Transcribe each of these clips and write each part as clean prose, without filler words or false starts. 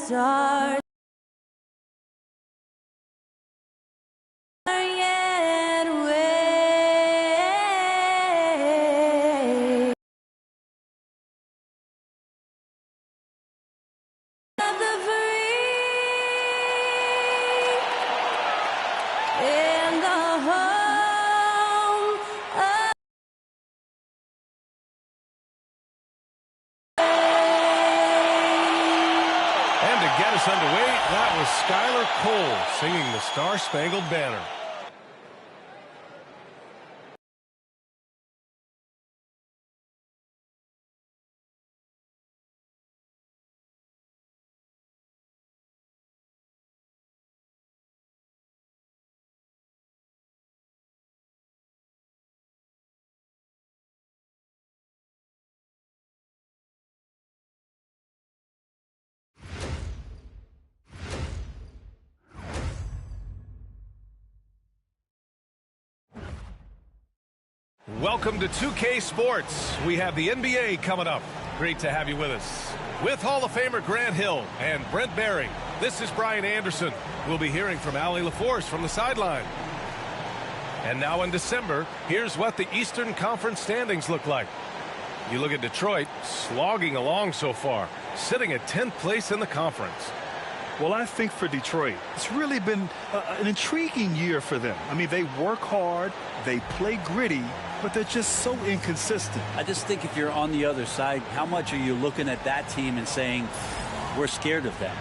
start. Yet wait. Of the free in the home of And to get us underway, that was Skylar Cole singing the Star-Spangled Banner. Welcome to 2K Sports. We have the NBA coming up. Great to have you with us. With Hall of Famer Grant Hill and Brent Barry, this is Brian Anderson. We'll be hearing from Allie LaForce from the sideline. And now in December, here's what the Eastern Conference standings look like. You look at Detroit, slogging along so far, sitting at 10th place in the conference. Well, I think for Detroit, it's really been an intriguing year for them. I mean, they work hard, they play gritty, but they're just so inconsistent. I just think if you're on the other side, how much are you looking at that team and saying, we're scared of them?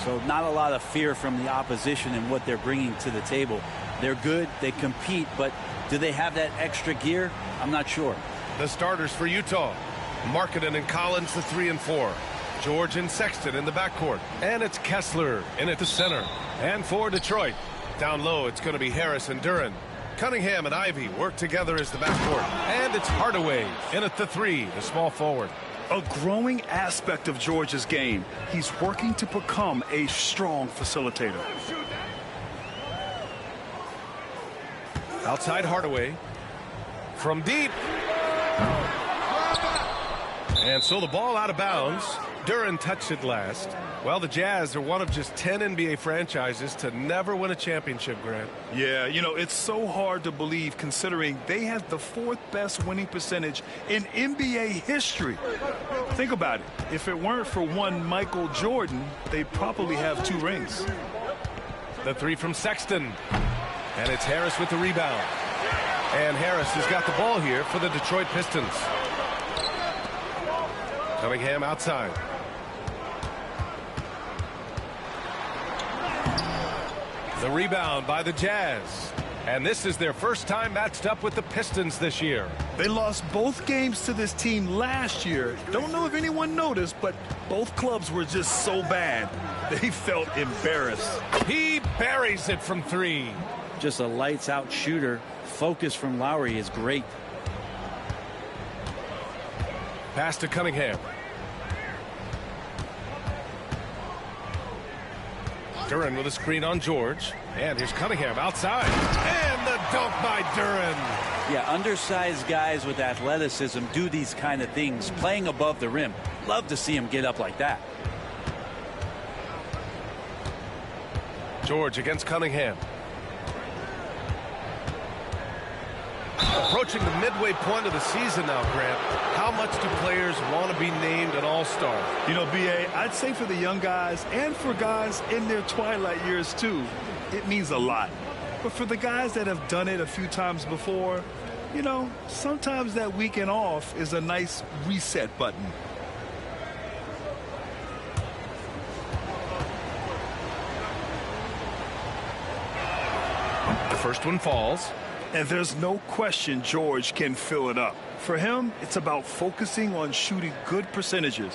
So not a lot of fear from the opposition and what they're bringing to the table. They're good, they compete, but do they have that extra gear? I'm not sure. The starters for Utah, Markkanen and Collins, the 3 and 4. George and Sexton in the backcourt. And it's Kessler in at the center. And for Detroit, down low, it's going to be Harris and Duren. Cunningham and Ivy work together as the backcourt. And it's Hardaway in at the 3, the small forward. A growing aspect of George's game. He's working to become a strong facilitator. Outside Hardaway. From deep. And so the ball out of bounds. Duren touched it last. Well, the Jazz are one of just 10 NBA franchises to never win a championship, Grant. Yeah, you know, it's so hard to believe considering they had the 4th best winning percentage in NBA history. Think about it. If it weren't for one Michael Jordan, they'd probably have 2 rings. The 3 from Sexton. And it's Harris with the rebound. And Harris has got the ball here for the Detroit Pistons. Cunningham outside. The rebound by the Jazz. And this is their first time matched up with the Pistons this year. They lost both games to this team last year. Don't know if anyone noticed, but both clubs were just so bad. They felt embarrassed. He buries it from 3. Just a lights-out shooter. Focus from Lowry is great. Pass to Cunningham. Duren with a screen on George. And here's Cunningham outside. And the dunk by Duren. Yeah, undersized guys with athleticism do these kind of things, playing above the rim. Love to see him get up like that. George against Cunningham. Approaching the midway point of the season now, Grant. How much do players want to be named an all-star? You know, B.A., I'd say for the young guys and for guys in their twilight years, too, it means a lot. But for the guys that have done it a few times before, you know, sometimes that weekend off is a nice reset button. The first one falls. And there's no question George can fill it up. For him, it's about focusing on shooting good percentages.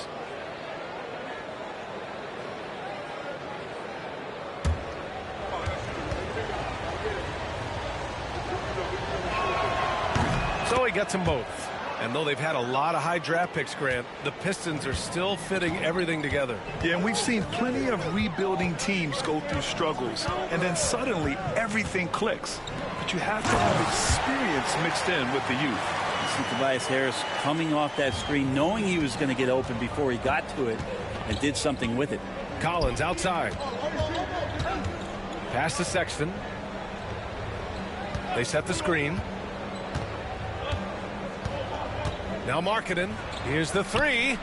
So he gets them both. And though they've had a lot of high draft picks, Grant, the Pistons are still fitting everything together. Yeah, and we've seen plenty of rebuilding teams go through struggles, and then suddenly everything clicks. But you have to have experience mixed in with the youth. You see Tobias Harris coming off that screen, knowing he was going to get open before he got to it, and did something with it. Collins outside. Pass to Sexton. They set the screen. Now Markkanen. Here's the three.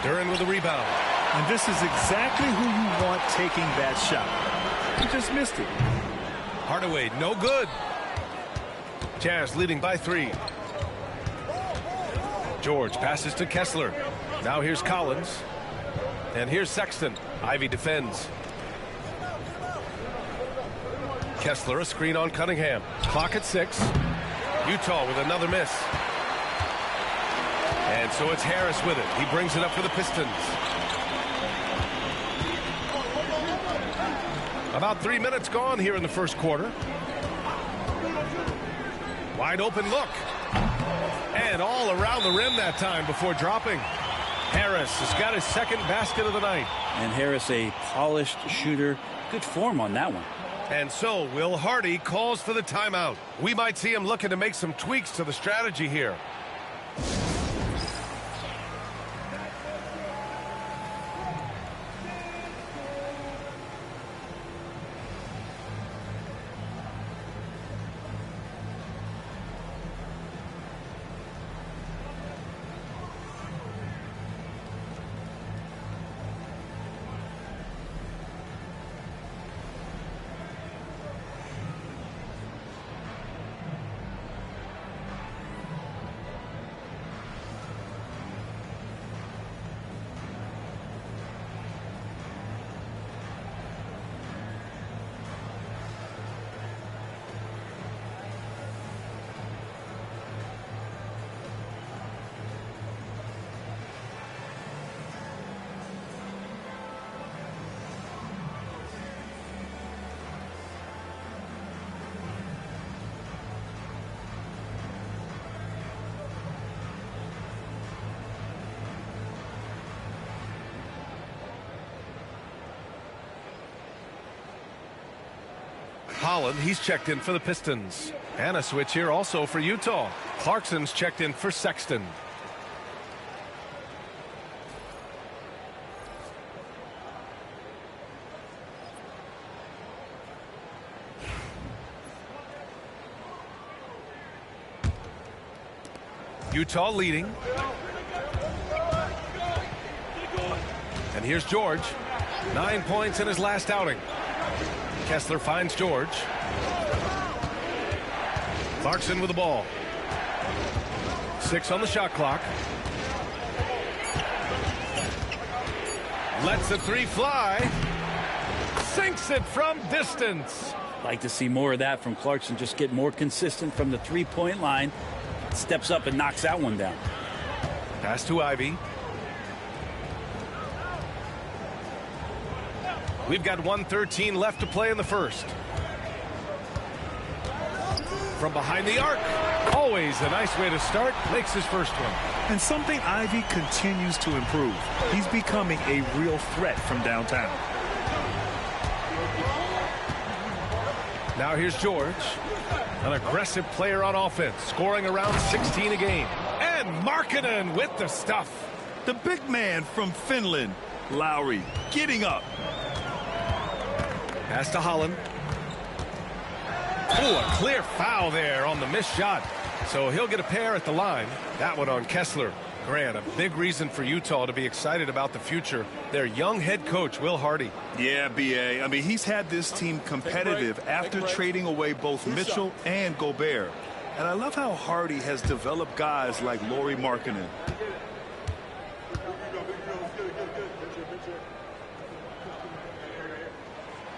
Duren with the rebound. And this is exactly who you want taking that shot. He just missed it. Hardaway, no good. Jazz leading by 3. George passes to Kessler. Now here's Collins. And here's Sexton. Ivy defends. Kessler, a screen on Cunningham. Clock at 6. Utah with another miss. And so it's Harris with it. He brings it up for the Pistons. About 3 minutes gone here in the first quarter. Wide open look. And all around the rim that time before dropping. Harris has got his second basket of the night. And Harris, a polished shooter. Good form on that one. And so Will Hardy calls for the timeout. We might see him looking to make some tweaks to the strategy here. Holland, he's checked in for the Pistons. And a switch here also for Utah. Clarkson's checked in for Sexton. Utah leading. And here's George. 9 points in his last outing. Kessler finds George. Clarkson with the ball. 6 on the shot clock. Lets the three fly. Sinks it from distance. Like to see more of that from Clarkson. Just get more consistent from the three-point line. Steps up and knocks that one down. Pass to Ivy. We've got 1:13 left to play in the first. From behind the arc. Always a nice way to start. Makes his first one. And something Ivy continues to improve. He's becoming a real threat from downtown. Now here's George. An aggressive player on offense. Scoring around 16 a game. And Markkanen with the stuff. The big man from Finland, Lowry, getting up. Pass to Holland. Oh, a clear foul there on the missed shot. So he'll get a pair at the line. That one on Kessler. Grant, a big reason for Utah to be excited about the future. Their young head coach, Will Hardy. Yeah, B.A. I mean, he's had this team competitive after trading away both Mitchell and Gobert. And I love how Hardy has developed guys like Lauri Markkanen.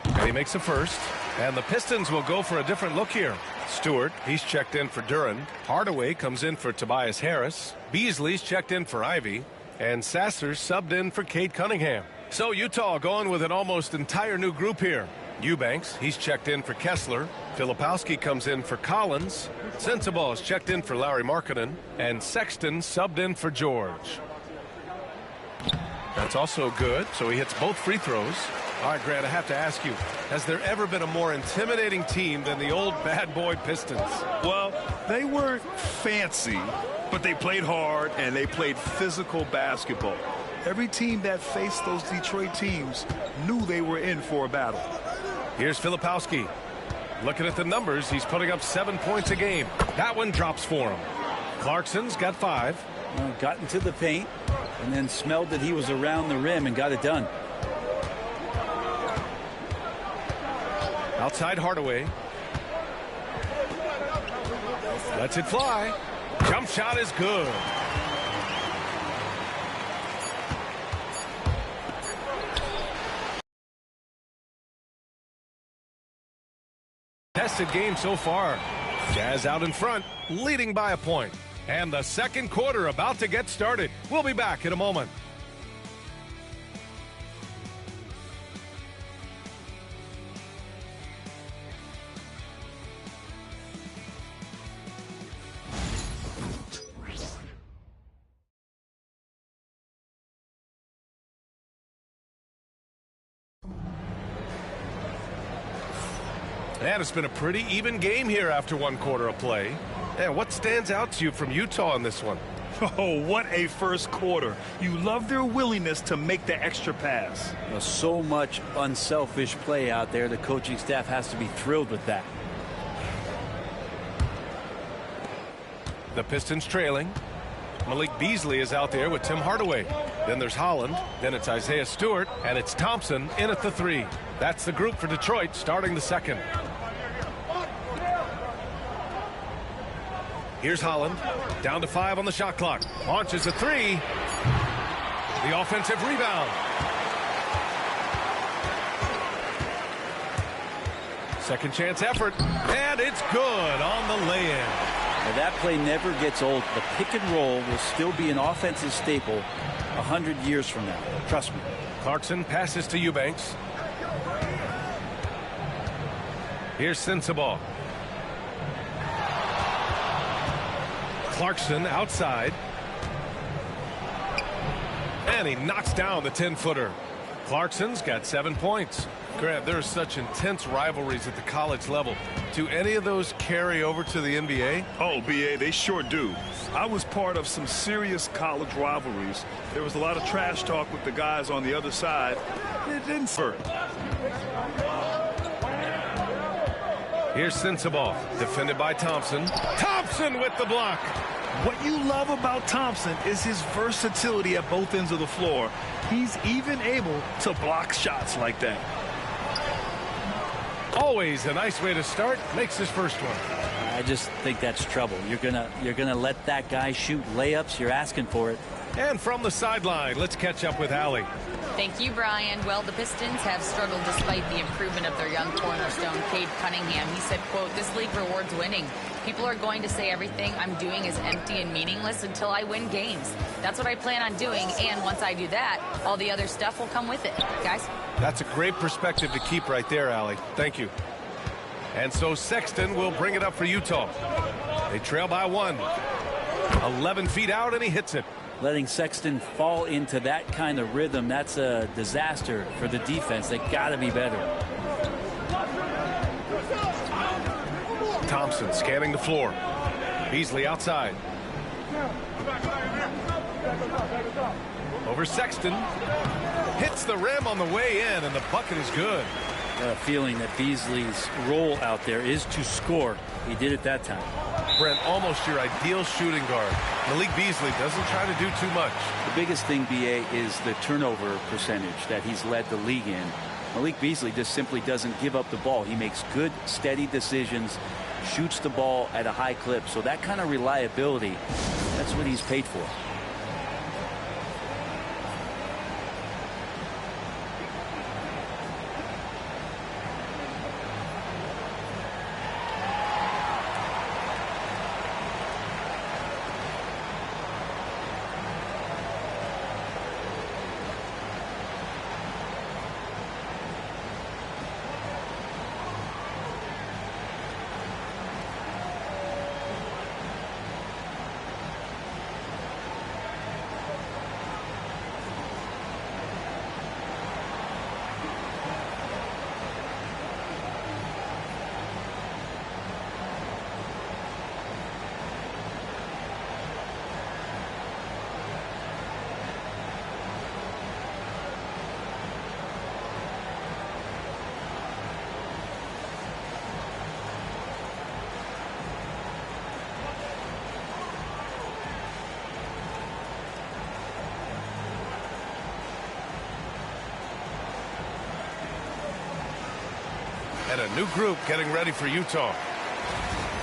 And he makes a first. And the Pistons will go for a different look here. Stewart, he's checked in for Duren. Hardaway comes in for Tobias Harris. Beasley's checked in for Ivy. And Sasser's subbed in for Cade Cunningham. So Utah going with an almost entire new group here. Eubanks, he's checked in for Kessler. Filipowski comes in for Collins. Sensabaugh's checked in for Lauri Markkanen. And Sexton subbed in for George. That's also good. So he hits both free throws. All right, Grant, I have to ask you, has there ever been a more intimidating team than the old bad boy Pistons? Well, they weren't fancy, but they played hard and they played physical basketball. Every team that faced those Detroit teams knew they were in for a battle. Here's Filipowski. Looking at the numbers, he's putting up 7 points a game. That one drops for him. Clarkson's got 5. Got into the paint and then smelled that he was around the rim and got it done. Outside Hardaway. Lets it fly. Jump shot is good. Tested game so far. Jazz out in front, leading by a point. And the second quarter about to get started. We'll be back in a moment. And it's been a pretty even game here after one quarter of play. And what stands out to you from Utah in this one? Oh, what a first quarter. You love their willingness to make the extra pass. So much unselfish play out there. The coaching staff has to be thrilled with that. The Pistons trailing. Malik Beasley is out there with Tim Hardaway. Then there's Holland. Then it's Isaiah Stewart. And it's Thompson in at the 3. That's the group for Detroit starting the second. Here's Holland. Down to 5 on the shot clock. Launches a 3. The offensive rebound. Second chance effort. And it's good on the lay-in. Now that play never gets old. The pick and roll will still be an offensive staple 100 years from now. Trust me. Clarkson passes to Eubanks. Here's Sensabaugh. Clarkson outside. And he knocks down the 10-footer. Clarkson's got 7 points. Grant, there are such intense rivalries at the college level. Do any of those carry over to the NBA? Oh, B.A., they sure do. I was part of some serious college rivalries. There was a lot of trash talk with the guys on the other side. It didn't hurt. Here's Sensabaugh, defended by Thompson. Thompson with the block. What you love about Thompson is his versatility at both ends of the floor. He's even able to block shots like that. Always a nice way to start. Makes his first one. I just think that's trouble. You're gonna let that guy shoot layups. You're asking for it. And from the sideline, let's catch up with Allie. Thank you, Brian. Well, the Pistons have struggled despite the improvement of their young cornerstone, Cade Cunningham. He said, quote, "This league rewards winning. People are going to say everything I'm doing is empty and meaningless until I win games. That's what I plan on doing, and once I do that, all the other stuff will come with it." Guys? That's a great perspective to keep right there, Allie. Thank you. And so Sexton will bring it up for Utah. They trail by 1. 11 feet out, and he hits it. Letting Sexton fall into that kind of rhythm, that's a disaster for the defense. They got to be better. Thompson scanning the floor. Beasley outside. Over Sexton. Hits the rim on the way in, and the bucket is good. A feeling that Beasley's role out there is to score. He did it that time. Brent, almost your ideal shooting guard. Malik Beasley doesn't try to do too much. The biggest thing, B.A., is the turnover percentage that he's led the league in. Malik Beasley just simply doesn't give up the ball. He makes good, steady decisions, shoots the ball at a high clip. So that kind of reliability, that's what he's paid for. And a new group getting ready for Utah.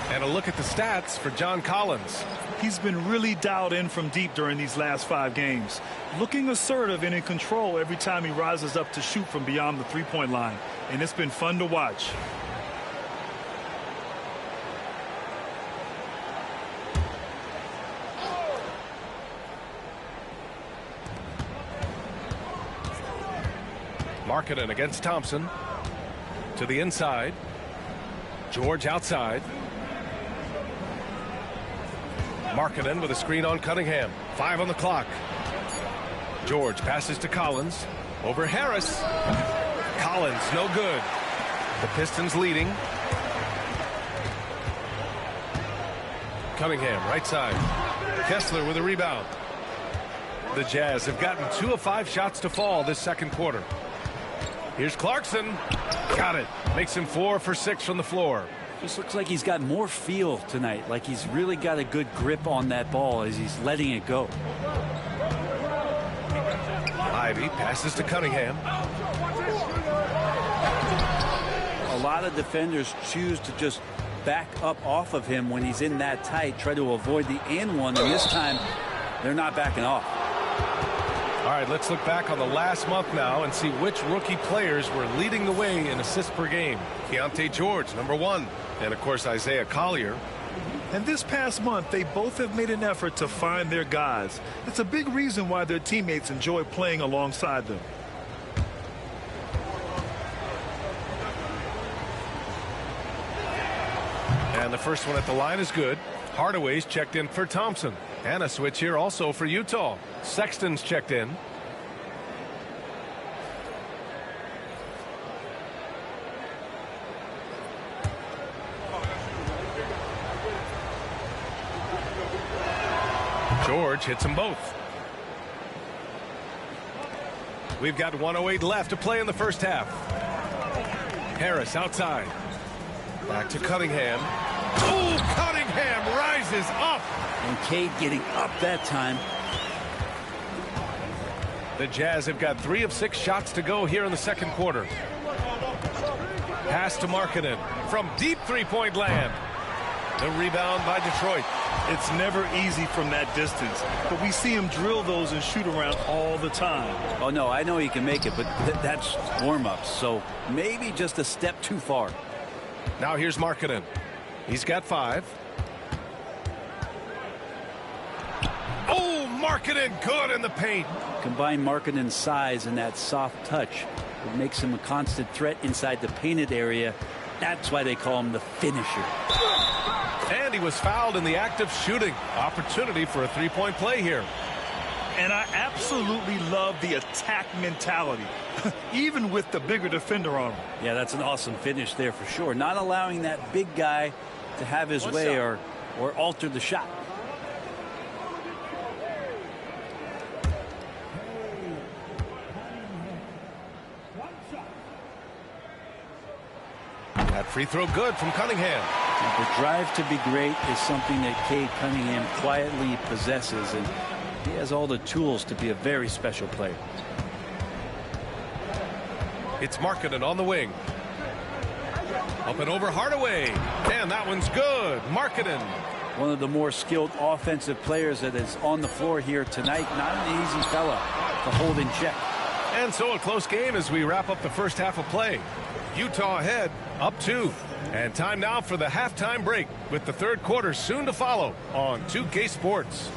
And a look at the stats for John Collins. He's been really dialed in from deep during these last 5 games. Looking assertive and in control every time he rises up to shoot from beyond the three-point line. And it's been fun to watch. Markkanen against Thompson. To the inside. George outside. Markkanen with a screen on Cunningham. 5 on the clock. George passes to Collins. Over Harris. Collins no good. The Pistons leading. Cunningham right side. Kessler with a rebound. The Jazz have gotten 2 of 5 shots to fall this second quarter. Here's Clarkson. Got it. Makes him 4 for 6 from the floor. Just looks like he's got more feel tonight, like he's really got a good grip on that ball as he's letting it go. Ivy passes to Cunningham. A lot of defenders choose to just back up off of him when he's in that tight, try to avoid the and one, and this time they're not backing off. All right, let's look back on the last month now and see which rookie players were leading the way in assists per game. Keontae George, #1. And, of course, Isaiah Collier. And this past month, they both have made an effort to find their guys. It's a big reason why their teammates enjoy playing alongside them. And the first one at the line is good. Hardaway's checked in for Thompson. And a switch here also for Utah. Sexton's checked in. George hits them both. We've got 1:08 left to play in the first half. Harris outside. Back to Cunningham. Oh, Cunningham rises up. And Cade getting up that time. The Jazz have got 3 of 6 shots to go here in the second quarter. Pass to Markkanen from deep three-point land. The rebound by Detroit. It's never easy from that distance, but we see him drill those and shoot around all the time. Oh, no, I know he can make it, but that's warm-ups, so maybe just a step too far. Now here's Markkanen. He's got 5. Oh, Markkanen good in the paint. Combine Markkanen's size and that soft touch. It makes him a constant threat inside the painted area. That's why they call him the finisher. And he was fouled in the act of shooting. Opportunity for a three-point play here. And I absolutely love the attack mentality, even with the bigger defender on him. Yeah, that's an awesome finish there for sure. Not allowing that big guy to have his way or alter the shot. That free throw good from Cunningham. The drive to be great is something that Cade Cunningham quietly possesses, and he has all the tools to be a very special player. It's Markkanen on the wing. Up and over Hardaway. And that one's good. Markkanen. One of the more skilled offensive players that is on the floor here tonight. Not an easy fella to hold in check. And so a close game as we wrap up the first half of play. Utah ahead, up 2. And time now for the halftime break with the third quarter soon to follow on 2K Sports.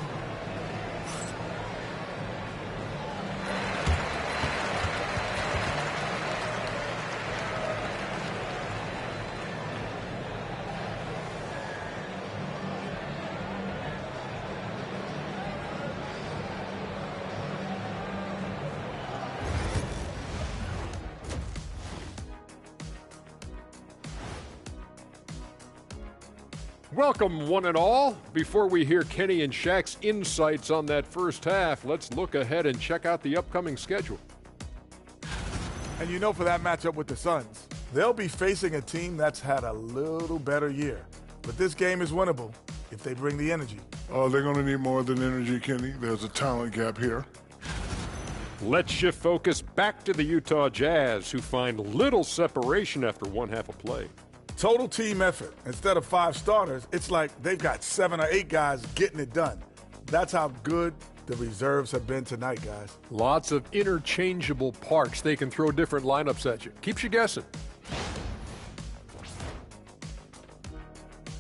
Welcome, one and all. Before we hear Kenny and Shaq's insights on that first half, let's look ahead and check out the upcoming schedule. And you know, for that matchup with the Suns, they'll be facing a team that's had a little better year. But this game is winnable if they bring the energy. Oh, they're going to need more than energy, Kenny. There's a talent gap here. Let's shift focus back to the Utah Jazz, who find little separation after one half of play. Total team effort. Instead of 5 starters, it's like they've got 7 or 8 guys getting it done. That's how good the reserves have been tonight, guys. Lots of interchangeable parts. They can throw different lineups at you. Keeps you guessing.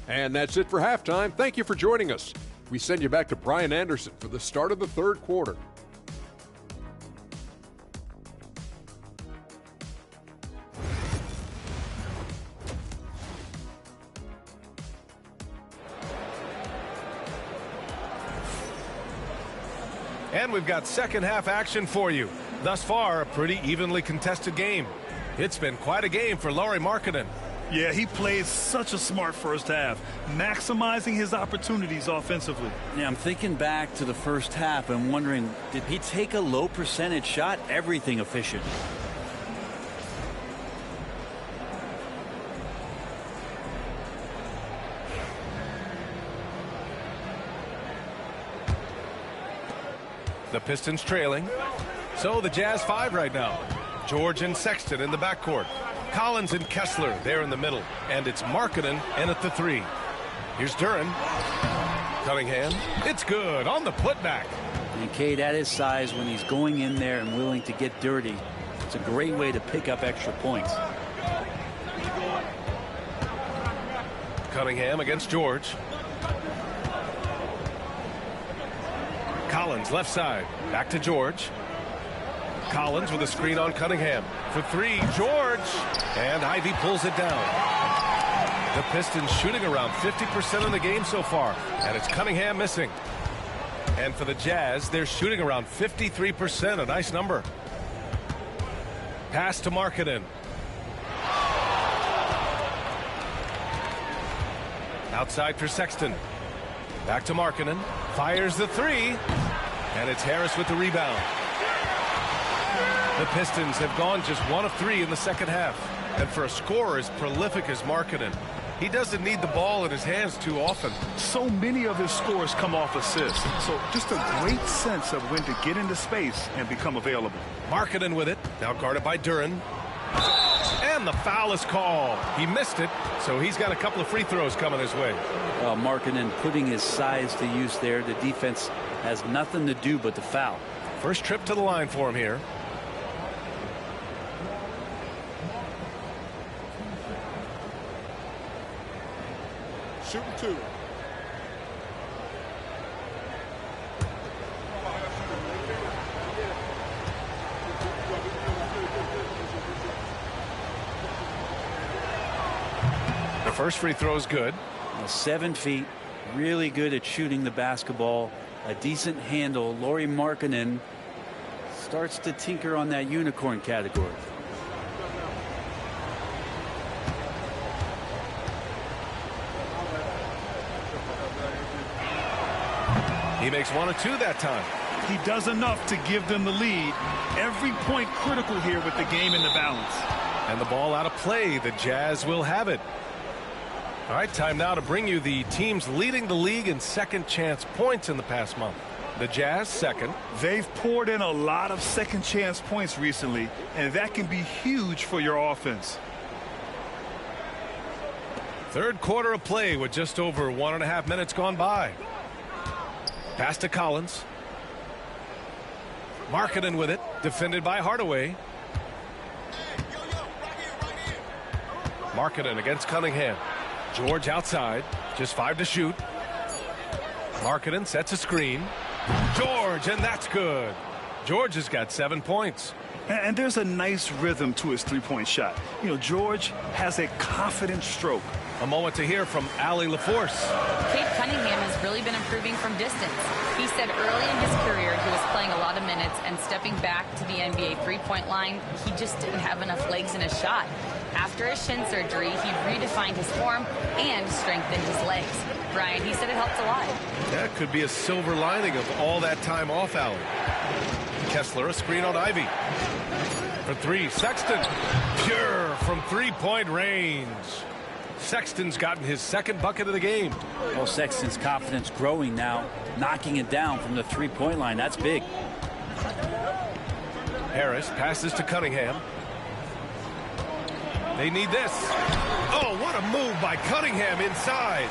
And that's it for halftime. Thank you for joining us. We send you back to Brian Anderson for the start of the third quarter. And we've got second half action for you. Thus far, a pretty evenly contested game. It's been quite a game for Lauri Markkanen. Yeah, he played such a smart first half, maximizing his opportunities offensively. Yeah, I'm thinking back to the first half and wondering, did he take a low percentage shot? Everything efficient. The Pistons trailing. So the Jazz 5 right now. George and Sexton in the backcourt. Collins and Kessler there in the middle. And it's Markkanen in at the 3. Here's Duren. Cunningham. It's good on the putback. And Cade, at his size, when he's going in there and willing to get dirty, it's a great way to pick up extra points. Cunningham against George. Collins left side. Back to George. Collins with a screen on Cunningham. For 3, George. And Ivy pulls it down. The Pistons shooting around 50% in the game so far. And it's Cunningham missing. And for the Jazz, they're shooting around 53%. A nice number. Pass to Markkanen. Outside for Sexton. Back to Markkanen. Fires the 3. And it's Harris with the rebound. The Pistons have gone just 1 of 3 in the second half. And for a scorer as prolific as Markkanen, he doesn't need the ball in his hands too often. So many of his scores come off assists. So just a great sense of when to get into space and become available. Markkanen with it. Now guarded by Duren. And the foul is called. He missed it, so he's got a couple of free throws coming his way. Well, Markkanen putting his size to use there. The defense has nothing to do but the foul. First trip to the line for him here. Shooting 2. The first free throw is good. 7 feet, really good at shooting the basketball. A decent handle. Lauri Markkanen starts to tinker on that unicorn category. He makes 1 or 2 that time. He does enough to give them the lead. Every point critical here with the game in the balance. And the ball out of play. The Jazz will have it. All right, time now to bring you the teams leading the league in second chance points in the past month. The Jazz second. They've poured in a lot of second chance points recently, and that can be huge for your offense. Third quarter of play with just over 1.5 minutes gone by. Pass to Collins. Markkanen with it. Defended by Hardaway. Markkanen against Cunningham. George outside. Just 5 to shoot. Markkanen sets a screen. George, and that's good. George has got 7 points. And there's a nice rhythm to his three-point shot. You know, George has a confident stroke. A moment to hear from Allie LaForce. Cade Cunningham has really been improving from distance. He said early in his career he was playing a lot of minutes, and stepping back to the NBA three-point line, he just didn't have enough legs in his shot. After his shin surgery, he redefined his form and strengthened his legs. Brian, he said it helped a lot. That could be a silver lining of all that time off, Allie. Kessler, a screen on Ivy. For 3, Sexton. Pure from three-point range. Sexton's gotten his second bucket of the game. Well, Sexton's confidence growing now, knocking it down from the three-point line. That's big. Harris passes to Cunningham. They need this. Oh, what a move by Cunningham inside.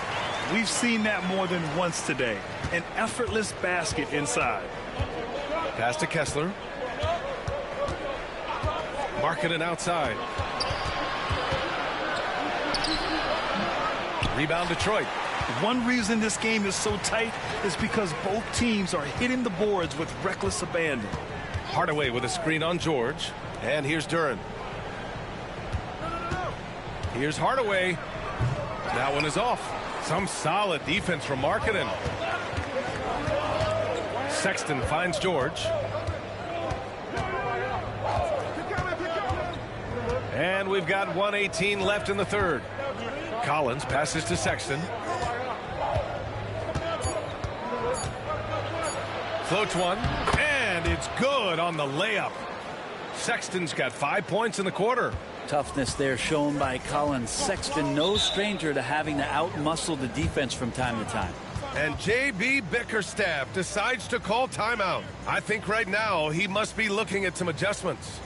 We've seen that more than once today. An effortless basket inside. Pass to Kessler. Markkanen outside. Rebound Detroit. One reason this game is so tight is because both teams are hitting the boards with reckless abandon. Hardaway with a screen on George. And here's Duren. Here's Hardaway. That one is off. Some solid defense from Markkanen. Sexton finds George. And we've got 1:18 left in the third. Collins passes to Sexton. Floats one, and it's good on the layup. Sexton's got 5 points in the quarter. Toughness there shown by Collins. Sexton, no stranger to having to outmuscle the defense from time to time. And J.B. Bickerstaff decides to call timeout. I think right now he must be looking at some adjustments.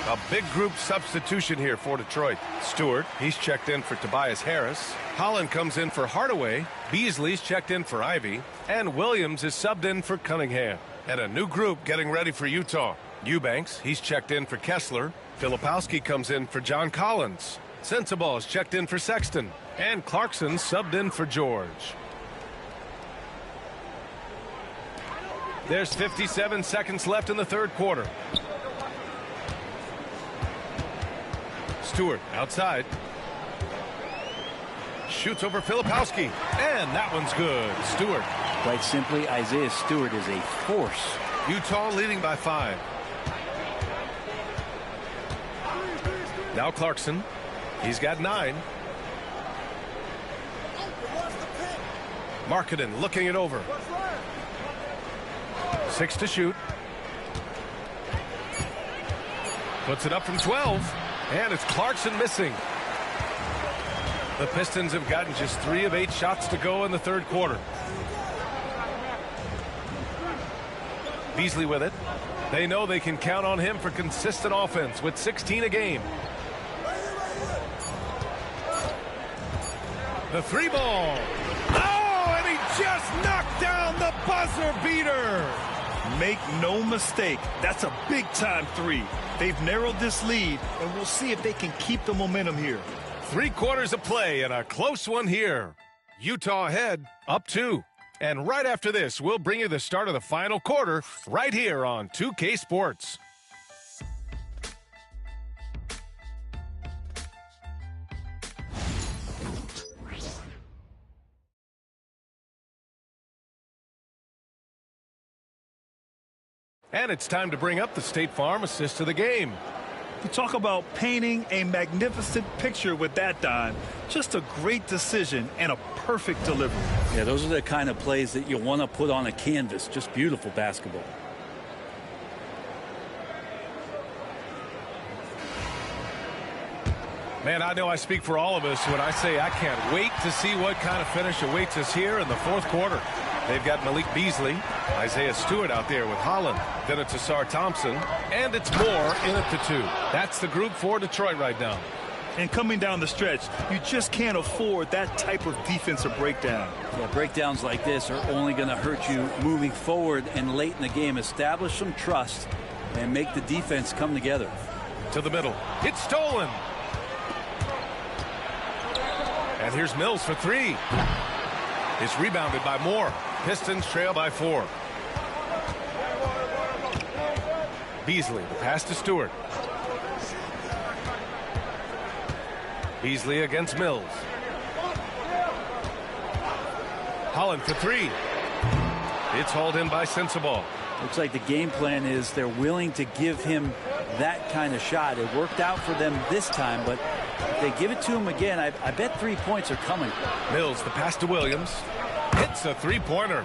A big group substitution here for Detroit. Stewart, he's checked in for Tobias Harris. Holland comes in for Hardaway. Beasley's checked in for Ivy. And Williams is subbed in for Cunningham. And a new group getting ready for Utah. Eubanks, he's checked in for Kessler. Filipowski comes in for John Collins. Sensabaugh is checked in for Sexton. And Clarkson subbed in for George. There's 57 seconds left in the third quarter. Stewart outside. Shoots over Filipowski. And that one's good. Stewart. Quite simply, Isaiah Stewart is a force. Utah leading by 5. Now Clarkson. He's got 9. Markkanen looking it over. 6 to shoot. Puts it up from 12. And it's Clarkson missing. The Pistons have gotten just 3 of 8 shots to go in the third quarter. Beasley with it. They know they can count on him for consistent offense with 16 a game. The 3 ball. Oh, and he just knocked down the buzzer beater. Make no mistake, that's a big-time 3. They've narrowed this lead, and we'll see if they can keep the momentum here. 3 quarters of play and a close one here. Utah ahead, up 2. And right after this, we'll bring you the start of the final quarter right here on 2K Sports. And it's time to bring up the State Farm assist to the game. You talk about painting a magnificent picture with that, Don. Just a great decision and a perfect delivery. Yeah, those are the kind of plays that you want to put on a canvas. Just beautiful basketball. Man, I know I speak for all of us when I say I can't wait to see what kind of finish awaits us here in the fourth quarter. They've got Malik Beasley, Isaiah Stewart out there with Holland. Then it's Asar Thompson, and it's Moore in at the 2. That's the group for Detroit right now. And coming down the stretch, you just can't afford that type of defensive breakdown. Yeah, breakdowns like this are only going to hurt you moving forward and late in the game. Establish some trust and make the defense come together. To the middle. It's stolen. And here's Mills for 3. It's rebounded by Moore. Pistons trail by 4. Beasley, the pass to Stewart. Beasley against Mills. Holland for 3. It's hauled in by Sensabaugh. Looks like the game plan is they're willing to give him that kind of shot. It worked out for them this time, but if they give it to him again, I bet 3 points are coming. Mills, the pass to Williams. Hits a 3-pointer.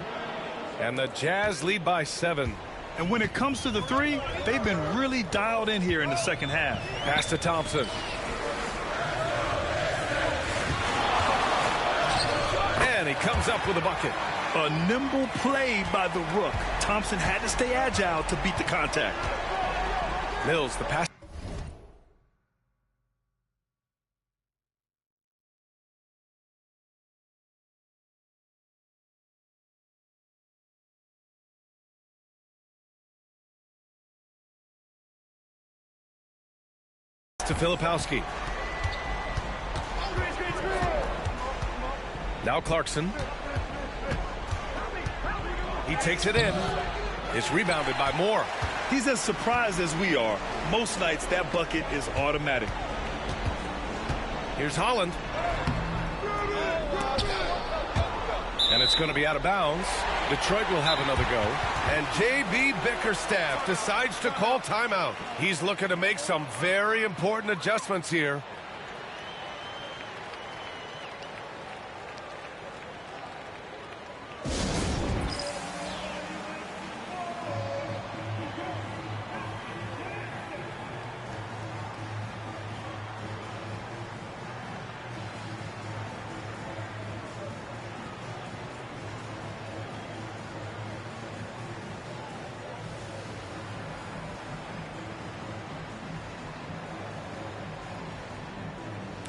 And the Jazz lead by 7. And when it comes to the 3, they've been really dialed in here in the second half. Pass to Thompson. And he comes up with a bucket. A nimble play by the Rook. Thompson had to stay agile to beat the contact. Mills, the pass. To Filipowski. Now Clarkson. He takes it in. It's rebounded by Moore. He's as surprised as we are. Most nights that bucket is automatic. Here's Holland. And it's going to be out of bounds. Detroit will have another go. And J.B. Bickerstaff decides to call timeout. He's looking to make some very important adjustments here.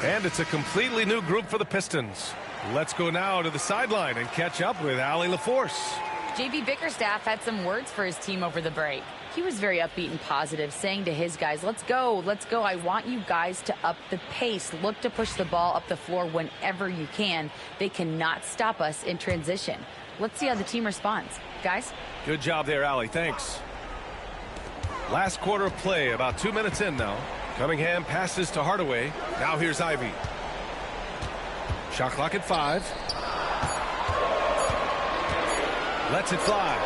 And it's a completely new group for the Pistons. Let's go now to the sideline and catch up with Allie LaForce. J.B. Bickerstaff had some words for his team over the break. He was very upbeat and positive, saying to his guys, let's go, let's go. I want you guys to up the pace. Look to push the ball up the floor whenever you can. They cannot stop us in transition. Let's see how the team responds. Guys? Good job there, Allie. Thanks. Last quarter of play, about 2 minutes in now. Cunningham passes to Hardaway. Now here's Ivy. Shot clock at 5. Lets it fly.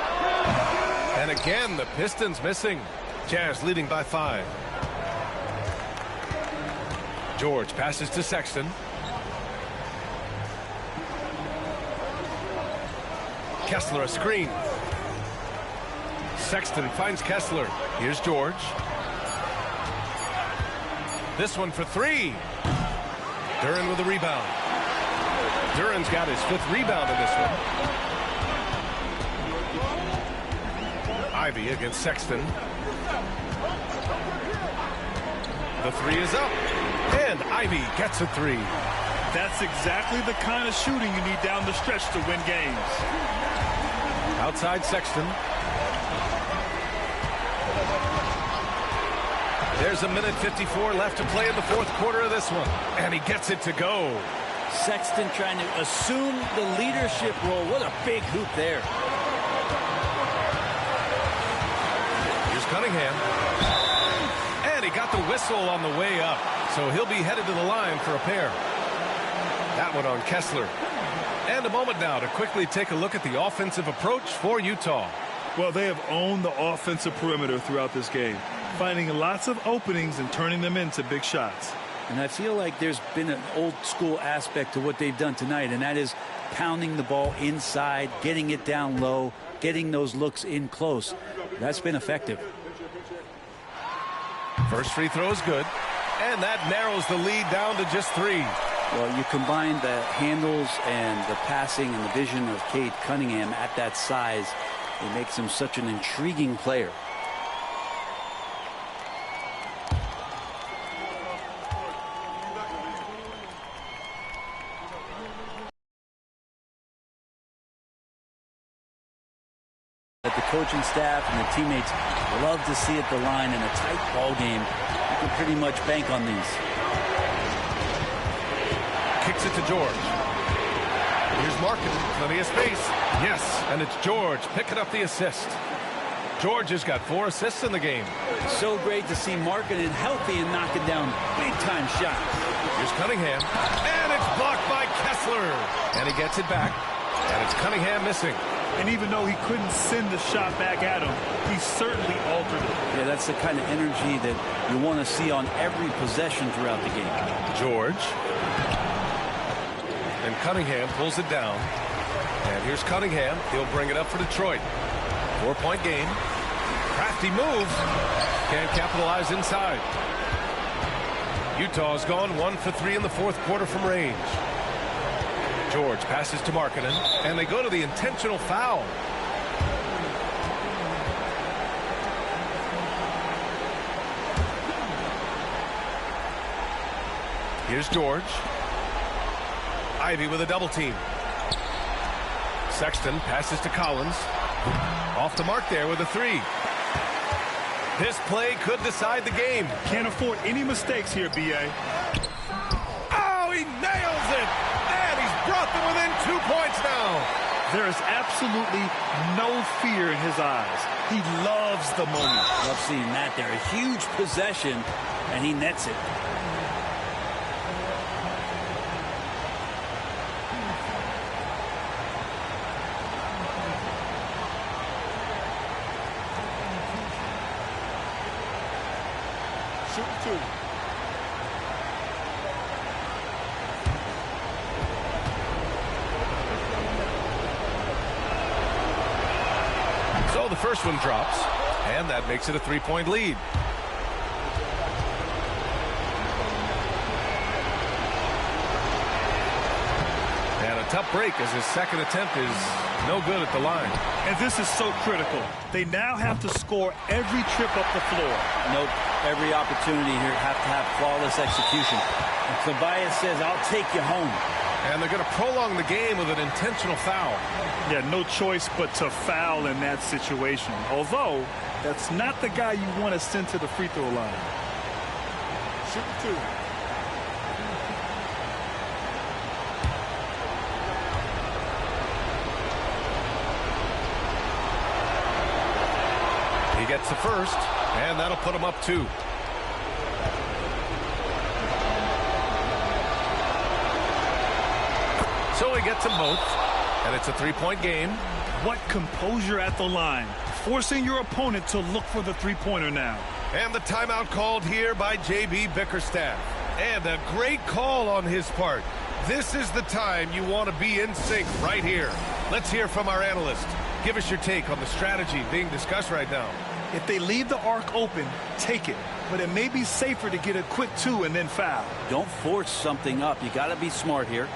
And again, the Pistons missing. Jazz leading by 5. George passes to Sexton. Kessler a screen. Sexton finds Kessler. Here's George. This one for 3. Duren with a rebound. Duren's got his 5th rebound in this one. Ivy against Sexton. The 3 is up. And Ivy gets a 3. That's exactly the kind of shooting you need down the stretch to win games. Outside Sexton. There's a minute 54 left to play in the 4th quarter of this one. And he gets it to go. Sexton trying to assume the leadership role. What a big hoop there. Here's Cunningham. And he got the whistle on the way up. So he'll be headed to the line for a pair. That one on Kessler. And a moment now to quickly take a look at the offensive approach for Utah. Well, they have owned the offensive perimeter throughout this game, finding lots of openings and turning them into big shots. And I feel like there's been an old school aspect to what they've done tonight, and that is pounding the ball inside, getting it down low, getting those looks in close. That's been effective. First free throw is good. And that narrows the lead down to just 3. Well, you combine the handles and the passing and the vision of Cade Cunningham at that size, it makes him such an intriguing player. That the coaching staff and the teammates love to see at the line in a tight ball game. You can pretty much bank on these. Kicks it to George. Here's Markin. Plenty of space. Yes, and it's George picking up the assist. George has got 4 assists in the game. So great to see Markin healthy and knocking down big-time shots. Here's Cunningham. And it's blocked by Kessler. And he gets it back. And it's Cunningham missing. And even though he couldn't send the shot back at him, he certainly altered it. Yeah, that's the kind of energy that you want to see on every possession throughout the game. George. And Cunningham pulls it down. And here's Cunningham. He'll bring it up for Detroit. 4-point game. Crafty move. Can't capitalize inside. Utah's gone 1 for 3 in the fourth quarter from range. George passes to Markkanen, and they go to the intentional foul. Here's George. Ivy with a double team. Sexton passes to Collins. Off the mark there with a 3. This play could decide the game. Can't afford any mistakes here, B.A. Oh, he nails it! And he's brought them within 2 points now. There is absolutely no fear in his eyes. He loves the moment. Love seeing that there. A huge possession, and he nets it. Shoot 2. So the first one drops, and that makes it a 3-point lead. And a tough break as his second attempt is no good at the line. And this is so critical. They now have to score every trip up the floor. Nope. Every opportunity here have to have flawless execution. And Tobias says, I'll take you home. And they're going to prolong the game with an intentional foul. Yeah, no choice but to foul in that situation. Although, that's not the guy you want to send to the free throw line. Shoot 2. He gets the first, and that'll put him up 2. So he gets them both, and it's a 3-point game. What composure at the line, forcing your opponent to look for the three-pointer now. And the timeout called here by J.B. Bickerstaff. And a great call on his part. This is the time you want to be in sync right here. Let's hear from our analyst. Give us your take on the strategy being discussed right now. If they leave the arc open, take it. But it may be safer to get a quick 2 and then foul. Don't force something up. You got to be smart here.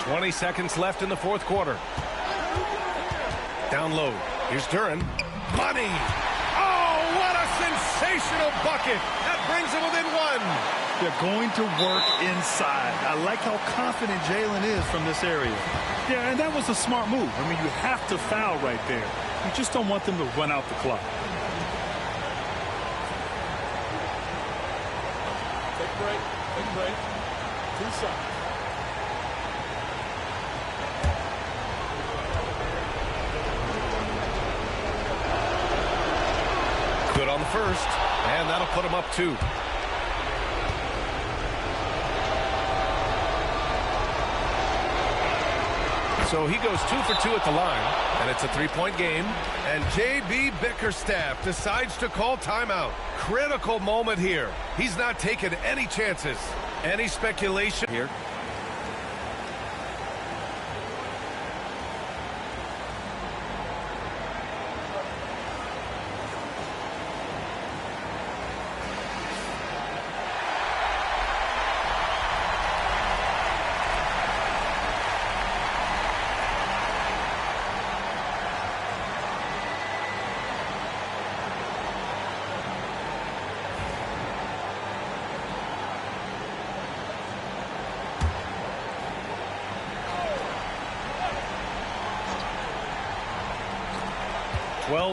.20 seconds left in the fourth quarter. Down low. Here's Duren. Money! Oh, what a sensational bucket! That brings them within 1. They're going to work inside. I like how confident Jalen is from this area. Yeah, and that was a smart move. I mean, you have to foul right there. You just don't want them to run out the clock. Take break. Take break. 2 seconds. on the first, and that'll put him up 2. So he goes 2 for 2 at the line, and it's a 3-point game. And J.B. Bickerstaff decides to call timeout. Critical moment here. He's not taking any chances. Any speculation here?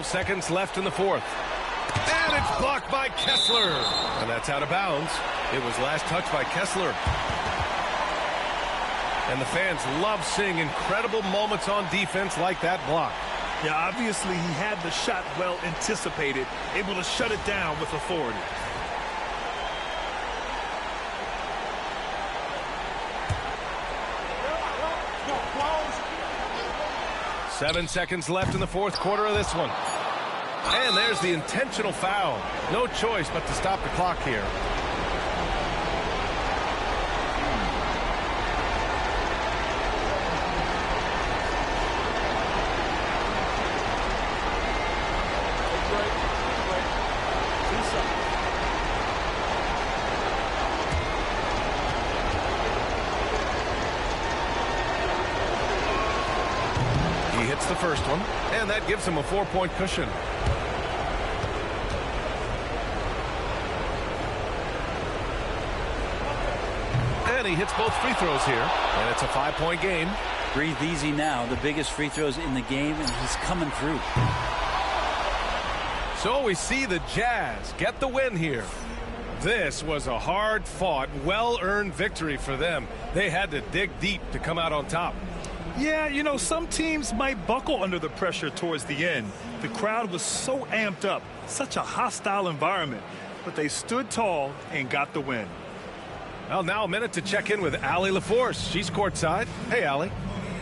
Seconds left in the fourth. And it's blocked by Kessler. And that's out of bounds. It was last touched by Kessler. And the fans love seeing incredible moments on defense like that block. Yeah, obviously he had the shot well anticipated, able to shut it down with authority. Seven seconds left in the fourth quarter of this one. And there's the intentional foul. No choice but to stop the clock here. He hits the first one, and that gives him a 4-point cushion. And he hits both free throws here, and it's a 5-point game. Breathe easy now. The biggest free throws in the game, and he's coming through. So we see the Jazz get the win here. This was a hard-fought, well-earned victory for them. They had to dig deep to come out on top. Yeah, you know, some teams might buckle under the pressure towards the end. The crowd was so amped up, such a hostile environment, but they stood tall and got the win. Well, now a minute to check in with Allie LaForce. She's courtside. Hey, Allie.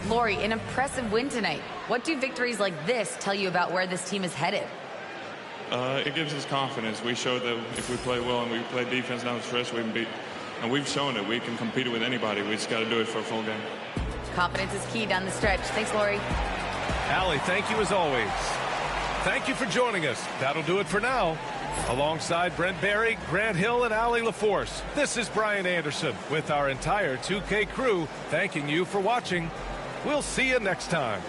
Lori, an impressive win tonight. What do victories like this tell you about where this team is headed? It gives us confidence. We showed that if we play well and we play defense down the stretch, we can beat. And we've shown that we can compete with anybody. We just got to do it for a full game. Confidence is key down the stretch. Thanks, Lori. Allie, thank you as always. Thank you for joining us. That'll do it for now. Alongside Brent Barry, Grant Hill, and Allie LaForce, this is Brian Anderson with our entire 2K crew thanking you for watching. We'll see you next time.